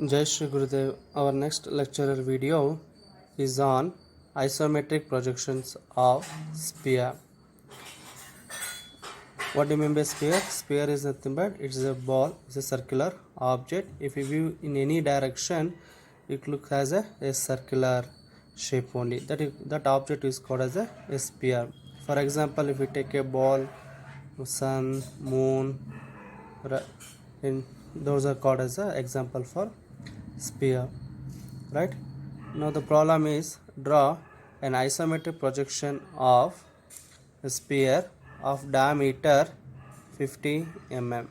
Jai Shri Gurudev. Our next lecturer video is on isometric projections of sphere. What do you mean by sphere? Sphere is nothing but it's a ball, it's a circular object. If you view in any direction, it looks as a circular shape only. That object is called as a sphere. For example, if we take a ball, sun, moon, in those are called as an example for sphere, right? Now the problem is draw an isometric projection of a sphere of diameter 50 mm.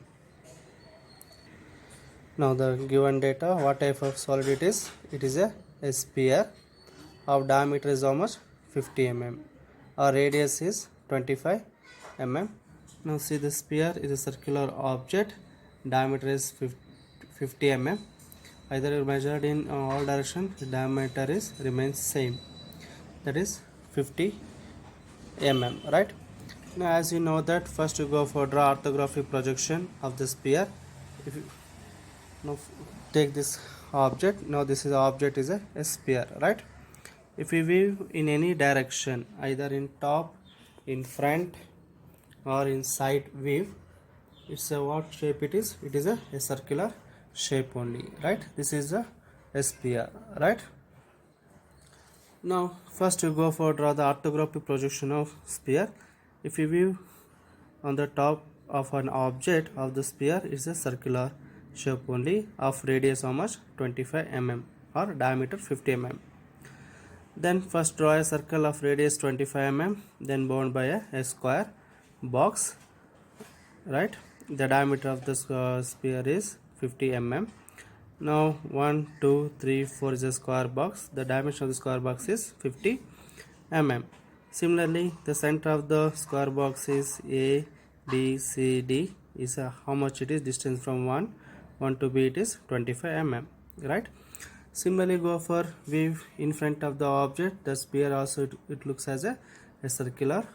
Now the given data, what type of solid it is? It is a sphere of diameter is how much? 50 mm. Our radius is 25 mm. Now see, the sphere is a circular object, diameter is 50 mm. Either measured in all direction, the diameter is remains same, that is 50 mm, right? Now as you know that, first you go for draw orthographic projection of the sphere. If you now take this object, now this is object is a sphere, right? If we view in any direction, either in top, in front or in side view, it's a what shape it is? It is a circular shape only, right? This is a sphere, right? Now first you go for draw the orthographic projection of sphere. If you view on the top of an object of the sphere, is a circular shape only of radius how much? 25 mm or diameter 50 mm. Then first draw a circle of radius 25 mm, then bound by a square box, right? The diameter of the sphere is 50 mm. Now 1 2 3 4 is a square box. The dimension of the square box is 50 mm. Similarly, the center of the square box is A, B, C, D is how much it is distance from 1 to B, it is 25 mm, right? Similarly, go for view in front of the object. The sphere also it looks as a circular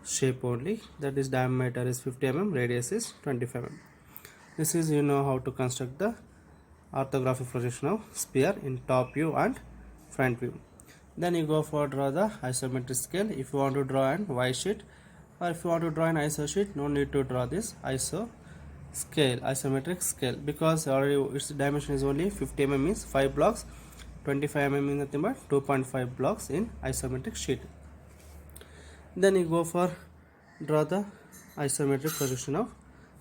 shape only, that is diameter is 50 mm, radius is 25 mm. This is, you know how to construct the orthographic projection of sphere in top view and front view. Then you go for draw the isometric scale. If you want to draw an Y sheet or if you want to draw an iso sheet, no need to draw this isometric scale, because already its dimension is only 50 mm means 5 blocks, 25 mm means nothing but 2.5 blocks in isometric sheet. Then you go for draw the isometric projection of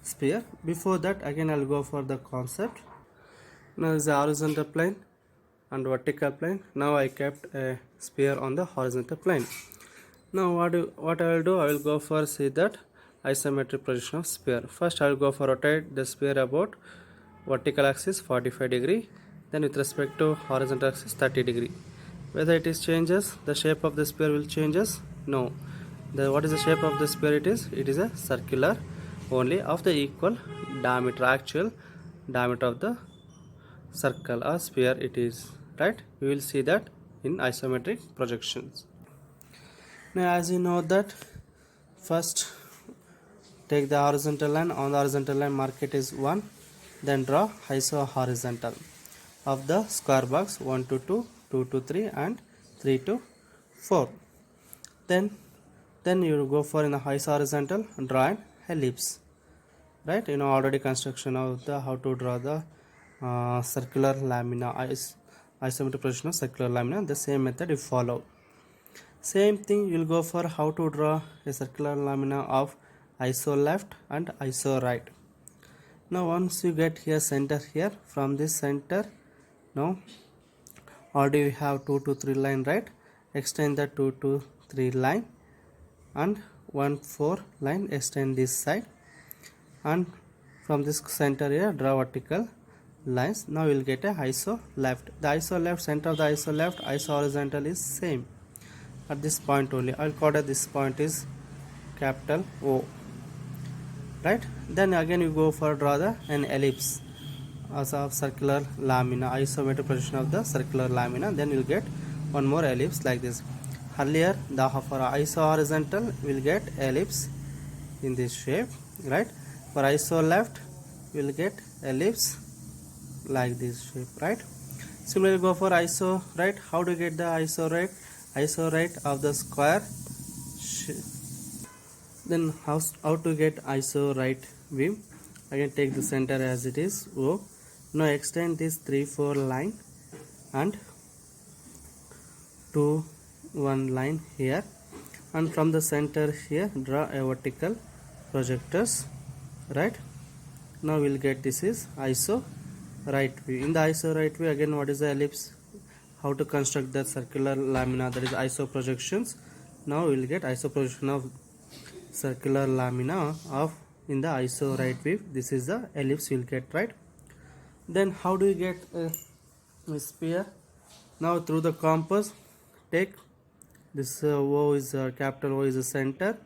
sphere. Before that, again I'll go for the concept. Now is the horizontal plane and vertical plane. Now I kept a sphere on the horizontal plane. Now what I will do, I will go for see that isometric projection of sphere. First I will go for rotate the sphere about vertical axis 45 degree, then with respect to horizontal axis 30 degree. Whether it is changes, the shape of the sphere will changes? No. What is the shape of the sphere? It is a circular only of the equal diameter, actual diameter of the circle or sphere it is, right? We will see that in isometric projections. Now as you know that, first take the horizontal line. On the horizontal line, mark it is 1, then draw iso horizontal of the square box 1 to 2, 2 to 3 and 3 to 4. Then you go for in the iso horizontal, draw an ellipse, right? You know already construction of the how to draw the circular lamina, isometric projection of circular lamina. The same method you follow. Same thing you will go for how to draw a circular lamina of iso left and iso right. Now once you get here center here, from this center, now already we have 2 to 3 line, right? Extend the 2 to 3 line and 1 4 line, extend this side, and from this center here draw vertical lines. Now you will get a iso left. The iso left, center of the iso left, iso horizontal is same at this point only. I will call it this point is capital O, right? Then again you go for draw an ellipse as of circular lamina, isometric projection of the circular lamina. Then you will get one more ellipse like this. Earlier the for iso horizontal will get ellipse in this shape, right? For iso left we will get ellipse like this shape, right? Similarly, go for iso right. How to get the iso right? Iso right of the square. Then how to get iso right view? Again, take the center as it is. O. Now extend this 3-4 line and 2-1 line here, and from the center here draw a vertical projectors, right? Now we'll get this is iso right view. In the iso right view, again, what is the ellipse? How to construct the circular lamina, that is iso projections. Now we'll get iso projection of circular lamina of in the iso right view. This is the ellipse we'll get, right? Then how do you get a sphere? Now through the compass, take this O is capital O is the center.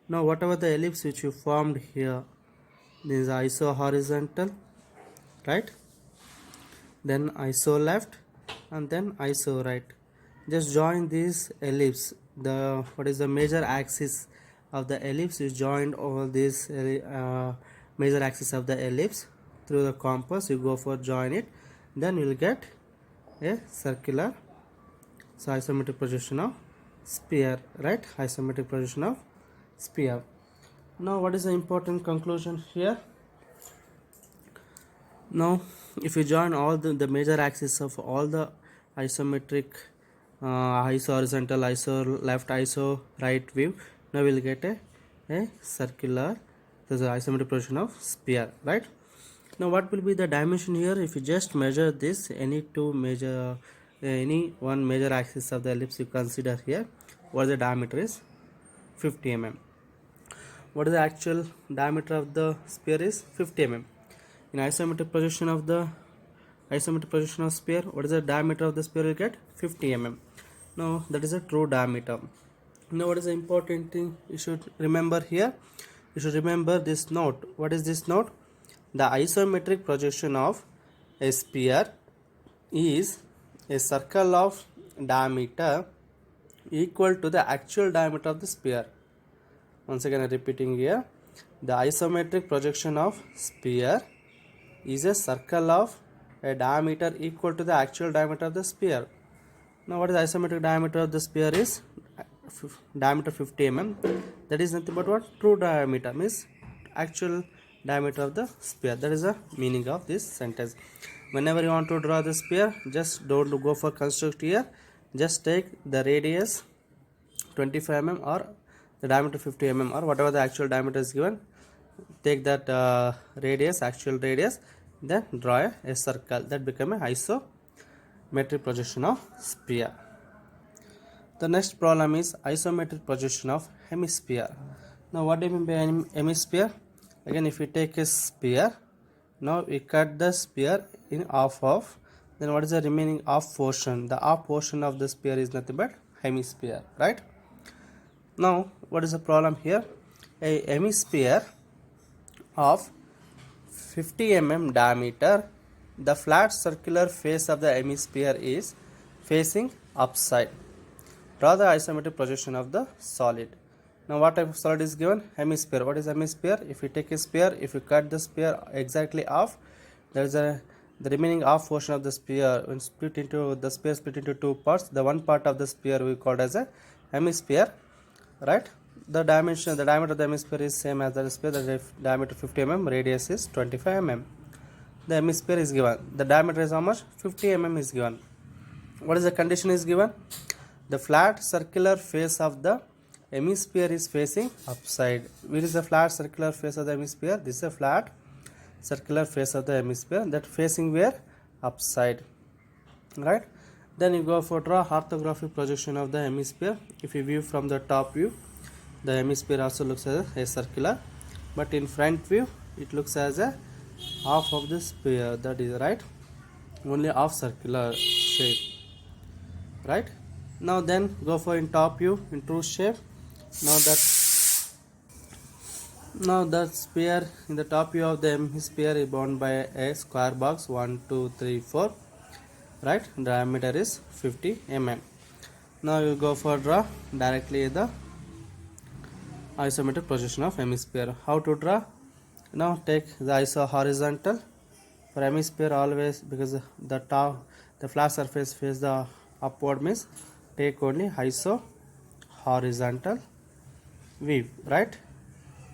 Now whatever the ellipse which you formed here, this is iso horizontal, right? Then iso left, and then iso right. Just join this ellipse. The what is the major axis of the ellipse? You joined all these major axis of the ellipse through the compass. You go for join it, then you will get a circular. So isometric projection of sphere, right? Isometric projection of sphere. Now what is the important conclusion here? Now if you join all the major axis of all the isometric iso horizontal, iso left, iso right view, now we'll get a circular. This is isometric projection of sphere, right? Now what will be the dimension here? If you just measure this, any one major axis of the ellipse you consider here, what the diameter is 50 mm. What is the actual diameter of the sphere is 50 mm. In isometric projection of sphere, what is the diameter of the sphere you get? 50 mm. Now that is a true diameter. Now what is the important thing you should remember here? You should remember this note. What is this note? The isometric projection of a sphere is a circle of diameter equal to the actual diameter of the sphere. Once again I am repeating here, the isometric projection of sphere is a circle of a diameter equal to the actual diameter of the sphere. Now what is the isometric diameter of the sphere is diameter 50 mm. That is nothing but what? True diameter, means actual diameter of the sphere. That is the meaning of this sentence. Whenever you want to draw the sphere, just don't go for construct here. Just take the radius 25 mm or the diameter 50 mm or whatever the actual diameter is given. Take that radius, actual radius, then draw a circle. That become a isometric projection of sphere. The next problem is isometric projection of hemisphere. Now what do you mean by hemisphere? Again, if you take a sphere, now we cut the sphere in half of, then what is the remaining half portion? The half portion of the sphere is nothing but hemisphere, right? Now what is the problem here? A hemisphere of 50 mm diameter, the flat circular face of the hemisphere is facing upside. Draw the isometric projection of the solid. Now what type of solid is given? Hemisphere. What is hemisphere? If you take a sphere, if you cut the sphere exactly half, there is the remaining half portion of the sphere. When split into the sphere split into two parts, the one part of the sphere we called as a hemisphere, right? The diameter of the hemisphere is same as the sphere. The diameter 50 mm, radius is 25 mm. The hemisphere is given. The diameter is how much? 50 mm is given. What is the condition is given? The flat circular face of the hemisphere is facing upside. Where is the flat circular face of the hemisphere? This is a flat circular face of the hemisphere that facing where? Upside, right? Then you go for draw orthographic projection of the hemisphere. If you view from the top view, the hemisphere also looks as a circular, but in front view it looks as a half of the sphere. That is right, only half circular shape, right? Now then go for in top view in true shape. Now that sphere in the top view of the hemisphere is bound by a square box 1 2 3 4, right? Diameter is 50 mm. Now you go for draw directly the isometric projection of hemisphere. How to draw? Now take the iso horizontal For hemisphere, always, because the top, the flat surface face the upward, means take only iso horizontal view, right?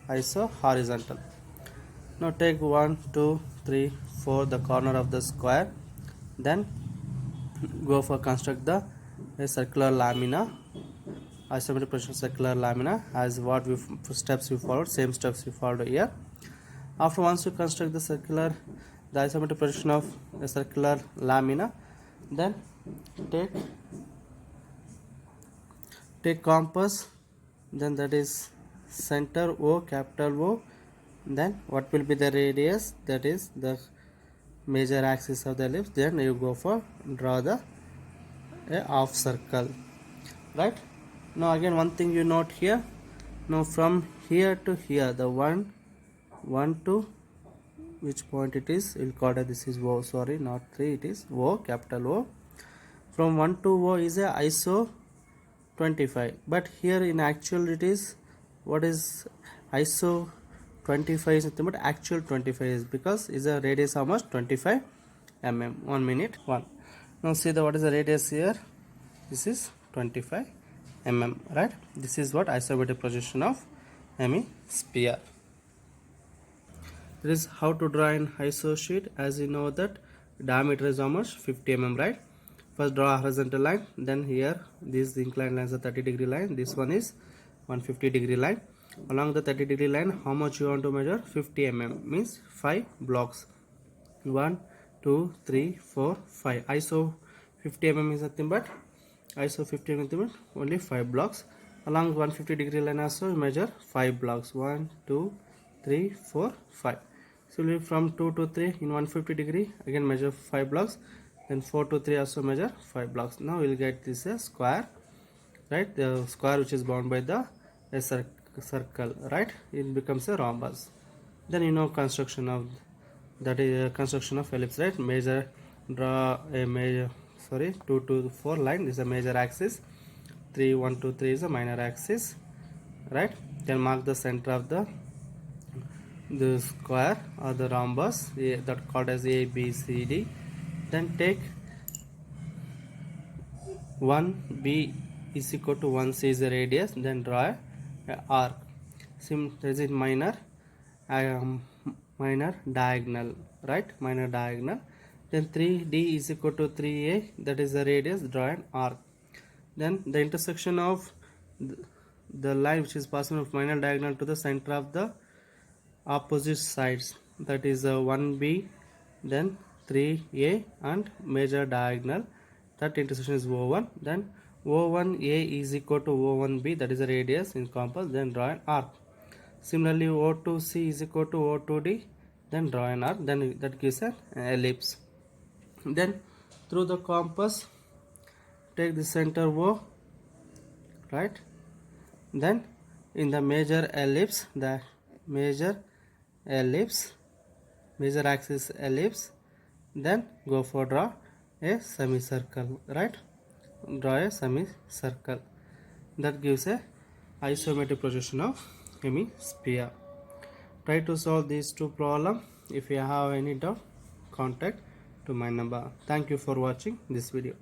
Iso horizontal. Now take 1, 2, 3, 4 the corner of the square, then go for construct the a circular lamina, isometric projection circular lamina, as what we steps we followed, same steps we followed here. After once you construct the isometric projection of a circular lamina, then take compass, then that is center O, capital O, then what will be the radius, that is the major axis of the ellipse, then you go for draw the a half circle, right? Now again one thing you note here, now from here to here, the one to which point it is, we'll call it, this is O, sorry, not 3, it is O, capital O. From 1 to O is a iso 25, but here in actual it is, what is iso 25 is nothing but actual 25 is, because is a radius how much, 25 mm. 1 minute 1. Now see what is the radius here, this is 25 mm, right? This is what isometric projection of hemisphere. This is how to draw an iso sheet. As you know that diameter is how much, 50 mm, right? First draw a horizontal line, then here this inclined line is a 30-degree line, this one is 150-degree line. Along the 30-degree line, how much you want to measure, 50 mm, means 5 blocks, 1, 2, 3, 4, 5. ISO 50 mm is nothing but only 5 blocks. Along 150-degree line also measure 5 blocks, 1, 2, 3, 4, 5. So from 2 to 3 in 150-degree, again measure 5 blocks, then 4 to 3 also measure 5 blocks. Now we'll get this a square, right? The square which is bound by the circle, right? It becomes a rhombus. Then you know construction of, that is construction of ellipse, right? Draw a major, 2 to 4 line is a major axis, 3, 1, 2, 3 is a minor axis, right? Then mark the center of the square or the rhombus, that called as A, B, C, D. Then take 1B is equal to 1C is the radius, then draw a arc. There is minor diagonal, right? Minor diagonal. Then 3D is equal to 3A, that is the radius, draw an arc. Then the intersection of the line which is passing from minor diagonal to the center of the opposite sides, that is 1B, then 3A and major diagonal, that intersection is O1. Then O1A is equal to O1B, that is the radius in compass, then draw an arc. Similarly O2C is equal to O2D, then draw an arc, then that gives an ellipse. Then through the compass take the center O, right? Then in the major ellipse, major axis ellipse, then go for draw a semicircle, right? Draw a semicircle, that gives a isometric projection of hemisphere. Try to solve these two problems. If you have any doubt, contact to my number. Thank you for watching this video.